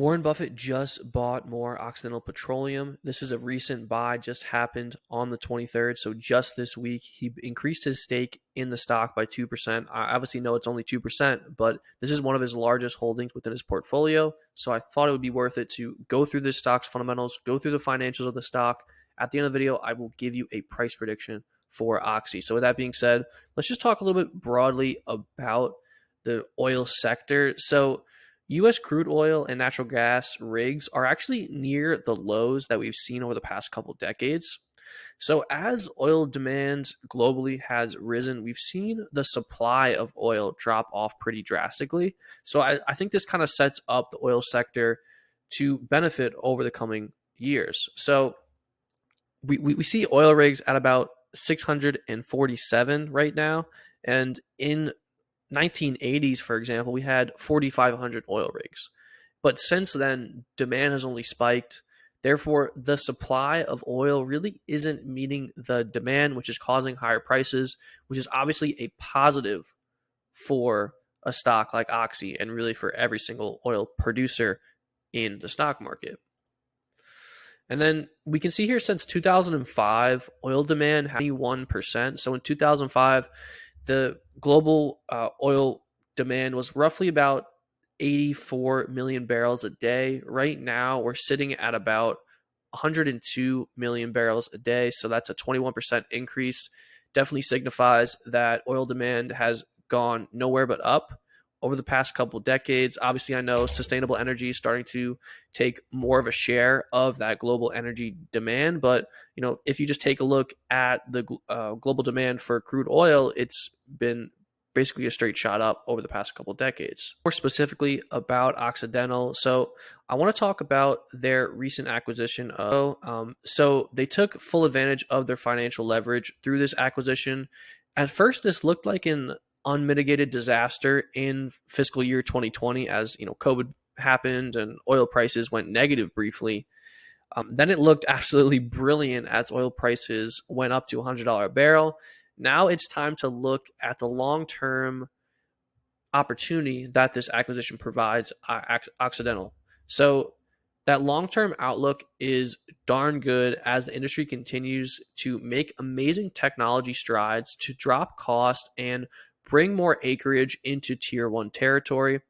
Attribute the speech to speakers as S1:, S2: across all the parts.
S1: Warren Buffett just bought more Occidental Petroleum. This is a recent buy, just happened on the 23rd. So just this week, he increased his stake in the stock by 2%. I obviously know it's only 2%, but this is one of his largest holdings within his portfolio. So I thought it would be worth it to go through this stock's fundamentals, go through the financials of the stock. At the end of the video, I will give you a price prediction for Oxy. So with that being said, let's just talk a little bit broadly about the oil sector. So U.S. crude oil and natural gas rigs are actually near the lows that we've seen over the past couple decades. So as oil demand globally has risen, we've seen the supply of oil drop off pretty drastically. So I think this kind of sets up the oil sector to benefit over the coming years. So we see oil rigs at about 647 right now. And in 1980s, for example, we had 4,500 oil rigs. But since then, demand has only spiked. Therefore, the supply of oil really isn't meeting the demand, which is causing higher prices, which is obviously a positive for a stock like Oxy and really for every single oil producer in the stock market. And then we can see here since 2005, oil demand had 1%. So in 2005, the global oil demand was roughly about 84 million barrels a day. Right now, we're sitting at about 102 million barrels a day. So that's a 21% increase. Definitely signifies that oil demand has gone nowhere but up over the past couple decades. Obviously, I know sustainable energy is starting to take more of a share of that global energy demand. But if you just take a look at the global demand for crude oil, it's been basically a straight shot up over the past couple decades. More specifically about Occidental, so I want to talk about their recent acquisition so they took full advantage of their financial leverage through this acquisition. At first, this looked like an unmitigated disaster in fiscal year 2020 as COVID happened and oil prices went negative briefly. Then it looked absolutely brilliant as oil prices went up to $100 a barrel. Now it's time to look at the long-term opportunity that this acquisition provides Occidental. So that long-term outlook is darn good as the industry continues to make amazing technology strides to drop cost and bring more acreage into tier 1 territory.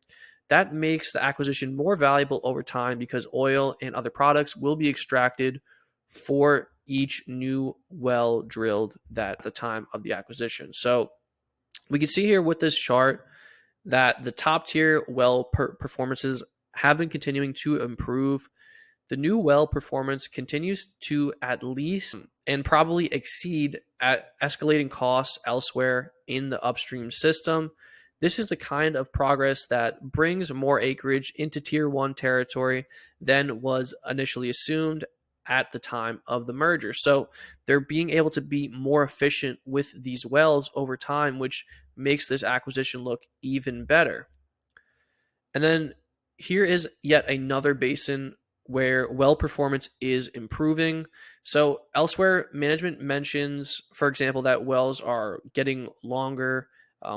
S1: That makes the acquisition more valuable over time because oil and other products will be extracted for each new well drilled at the time of the acquisition. So we can see here with this chart that the top tier well performances have been continuing to improve. The new well performance continues to at least and probably exceed at escalating costs elsewhere in the upstream system. This is the kind of progress that brings more acreage into tier 1 territory than was initially assumed at the time of the merger. So they're being able to be more efficient with these wells over time, which makes this acquisition look even better. And then here is yet another basin where well performance is improving. So elsewhere, management mentions, for example, that wells are getting longer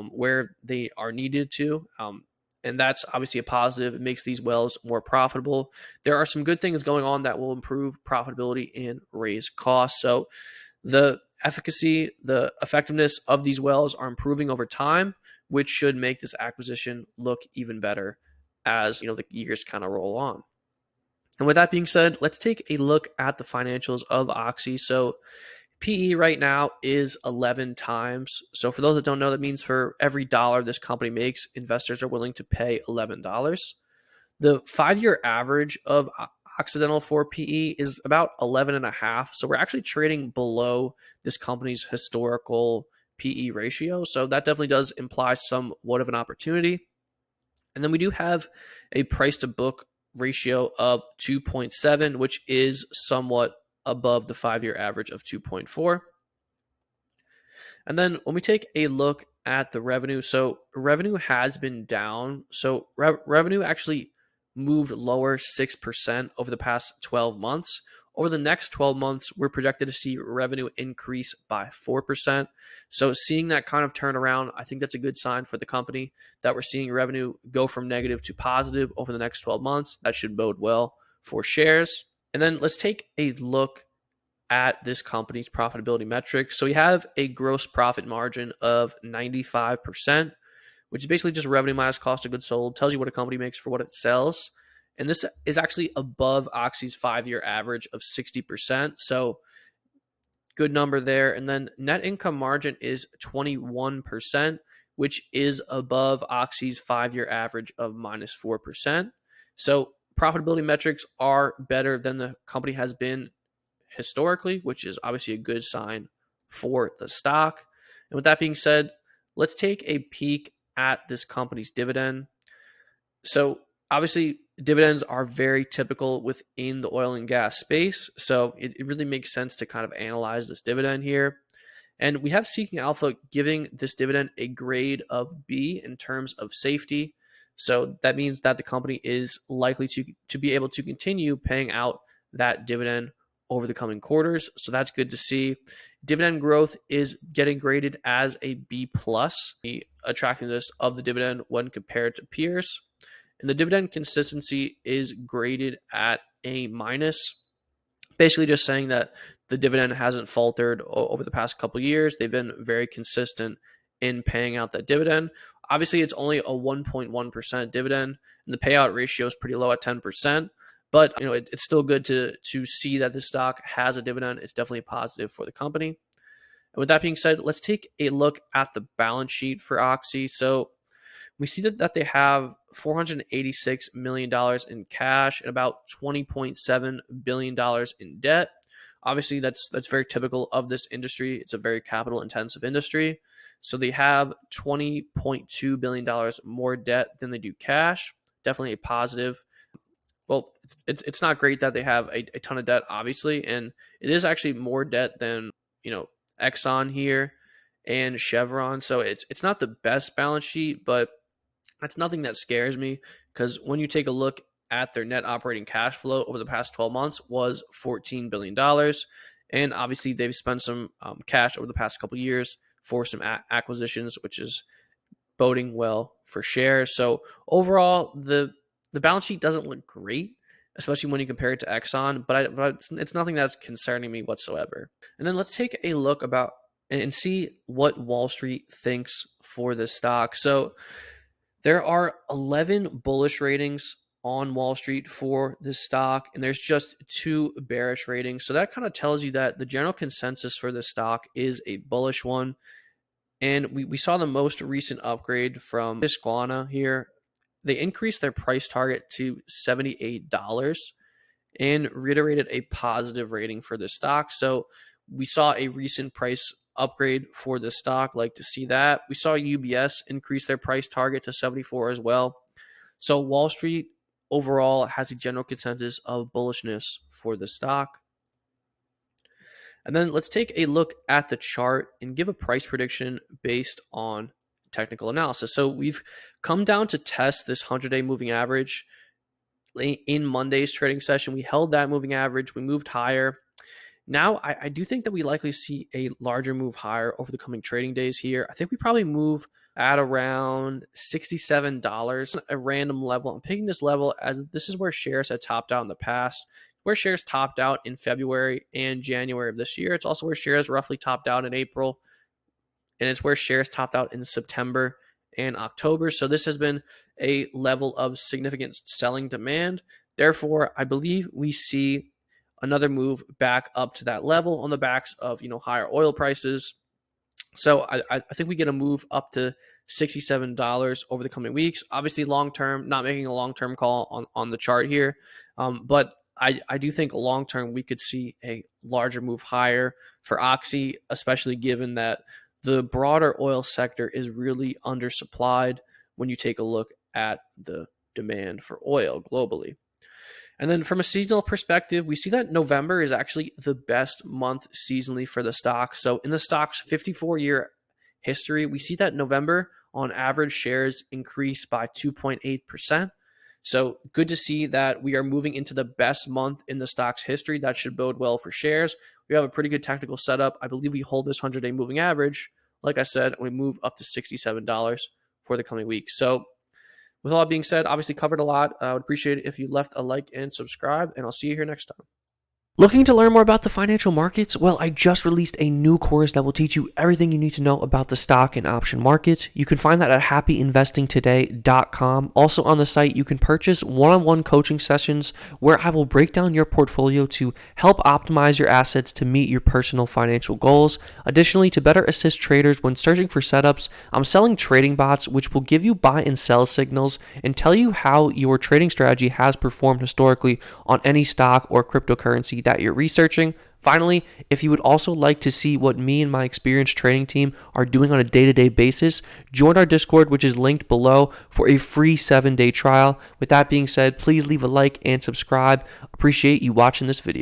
S1: where they are needed to. And that's obviously a positive. It makes these wells more profitable. There are some good things going on that will improve profitability and raise costs. So the efficacy, the effectiveness of these wells are improving over time, which should make this acquisition look even better as the years kind of roll on. And with that being said, let's take a look at the financials of Oxy. So PE right now is 11 times. So for those that don't know, that means for every dollar this company makes, investors are willing to pay $11. The 5-year average of Occidental for PE is about 11.5. So we're actually trading below this company's historical PE ratio. So that definitely does imply somewhat of an opportunity. And then we do have a price to book ratio of 2.7, which is somewhat above the 5-year average of 2.4. And then when we take a look at the revenue, so revenue has been down. So revenue actually moved lower 6% over the past 12 months. over the next 12 months, we're projected to see revenue increase by 4%. So seeing that kind of turnaround, I think that's a good sign for the company that we're seeing revenue go from negative to positive over the next 12 months. That should bode well for shares. And then let's take a look at this company's profitability metrics. So we have a gross profit margin of 95%, which is basically just revenue minus cost of goods sold. Tells you what a company makes for what it sells. And this is actually above OXY's 5-year average of 60%. So good number there. And then net income margin is 21%, which is above OXY's 5-year average of minus 4%. So profitability metrics are better than the company has been historically, which is obviously a good sign for the stock. And with that being said, let's take a peek at this company's dividend. So obviously dividends are very typical within the oil and gas space. So it really makes sense to kind of analyze this dividend here. And we have Seeking Alpha giving this dividend a grade of B in terms of safety. So that means that the company is likely to be able to continue paying out that dividend over the coming quarters. So that's good to see. Dividend growth is getting graded as a B+, the attractiveness of the dividend when compared to peers. And the dividend consistency is graded at A-, basically just saying that the dividend hasn't faltered over the past couple of years. They've been very consistent in paying out that dividend. Obviously, it's only a 1.1% dividend, and the payout ratio is pretty low at 10%. But it's still good to see that the stock has a dividend. It's definitely positive for the company. And with that being said, let's take a look at the balance sheet for OXY. So we see that they have $486 million in cash and about $20.7 billion in debt. Obviously, that's very typical of this industry. It's a very capital intensive industry. So they have $20.2 billion more debt than they do cash. Definitely a positive. Well, it's not great that they have a ton of debt, obviously, and it is actually more debt than Exxon here and Chevron. So it's not the best balance sheet, but that's nothing that scares me, because when you take a look at their net operating cash flow over the past 12 months was $14 billion. And obviously they've spent some cash over the past couple of years for some acquisitions, which is boding well for shares. So overall, the balance sheet doesn't look great, especially when you compare it to Exxon, but it's nothing that's concerning me whatsoever. And then let's take a look about and see what Wall Street thinks for this stock. So there are 11 bullish ratings on Wall Street for this stock, and there's just 2 bearish ratings. So that kind of tells you that the general consensus for this stock is a bullish one. And we saw the most recent upgrade from Tisquana here. They increased their price target to $78 and reiterated a positive rating for the stock. So we saw a recent price upgrade for the stock. Like to see that. We saw UBS increase their price target to 74 as well. So Wall Street overall has a general consensus of bullishness for the stock. And then let's take a look at the chart and give a price prediction based on technical analysis. So we've come down to test this 100-day moving average in Monday's trading session. We held that moving average. We moved higher. Now, I do think that we likely see a larger move higher over the coming trading days here. I think we probably move at around $67, a random level. I'm picking this level as this is where shares had topped out in the past, where shares topped out in February and January of this year. It's also where shares roughly topped out in April, and it's where shares topped out in September and October. So this has been a level of significant selling demand. Therefore, I believe we see another move back up to that level on the backs of higher oil prices. So I think we get a move up to $67 over the coming weeks. Obviously, long term, not making a long term call on the chart here, but I do think long term we could see a larger move higher for OXY, especially given that the broader oil sector is really undersupplied when you take a look at the demand for oil globally. And then from a seasonal perspective, we see that November is actually the best month seasonally for the stock. So in the stock's 54-year history, we see that November, on average, shares increase by 2.8%. So good to see that we are moving into the best month in the stock's history. That should bode well for shares. We have a pretty good technical setup. I believe we hold this 100-day moving average. Like I said, we move up to $67 for the coming week. So with all that being said, obviously covered a lot. I would appreciate it if you left a like and subscribe, and I'll see you here next time. Looking to learn more about the financial markets? Well, I just released a new course that will teach you everything you need to know about the stock and option markets. You can find that at happyinvestingtoday.com. Also on the site, you can purchase one-on-one coaching sessions where I will break down your portfolio to help optimize your assets to meet your personal financial goals. Additionally, to better assist traders when searching for setups, I'm selling trading bots which will give you buy and sell signals and tell you how your trading strategy has performed historically on any stock or cryptocurrency that you're researching. Finally, if you would also like to see what me and my experienced trading team are doing on a day-to-day basis, join our Discord, which is linked below, for a free 7-day trial. With that being said, please leave a like and subscribe. Appreciate you watching this video.